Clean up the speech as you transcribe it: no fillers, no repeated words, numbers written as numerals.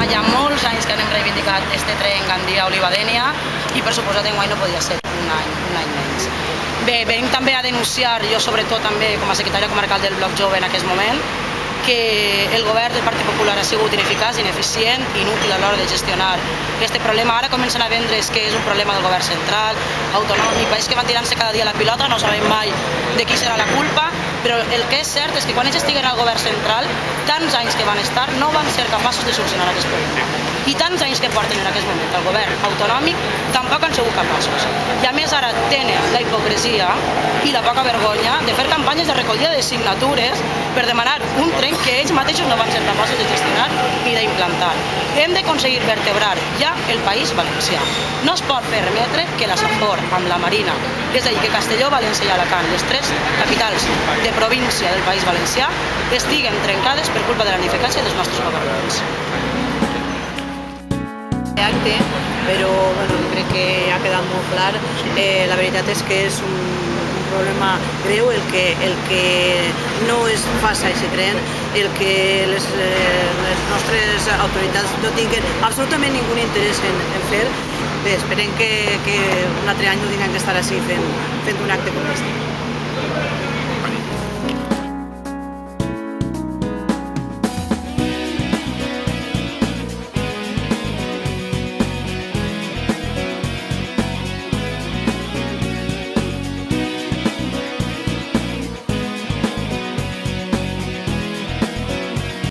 hi ha molts anys que anem reivindicat este tren Gandia-Olivadènia i per suposat enguany no podia ser un any menys. Bé, venc també a denunciar, jo sobretot també com a secretària comarcal del Bloc Jove en aquest moment, que el govern del Partit Popular ha sigut ineficaç, ineficient, inútil a l'hora de gestionar aquest problema. Ara comencen a vendre's que és un problema del govern central, autonòmic, és que van tirant-se cada dia la pilota, no sabem mai de qui serà la culpa, però el que és cert és que quan ells estiguen al govern central, tants anys que van estar no van ser capaços de solucionar aquest problema. I tants anys que porten en aquest moment el govern autonòmic tampoc han sigut capaços. I a més ara tenen la hipocresia i la poca vergonya de fer campanyes de recollida de signatures per demanar un tren que ells mateixos no van ser capaços de gestionar ni d'implantar. Hem d'aconseguir vertebrar ja el País Valencià. No es pot permetre que la Safor amb la Marina, és a dir, que Castelló, València i Alacant, les tres capitals de província del País Valencià, estiguen trencades per culpa de la ineficàcia dels nostres governants. Però crec que ha quedat molt clar. La veritat és que és un problema greu el que no es faça aquest tren, el que les nostres autoritats no tinguin absolutament ningú interès en fer. Bé, esperem que un altre any no tinguem que estar així fent un acte com aquest.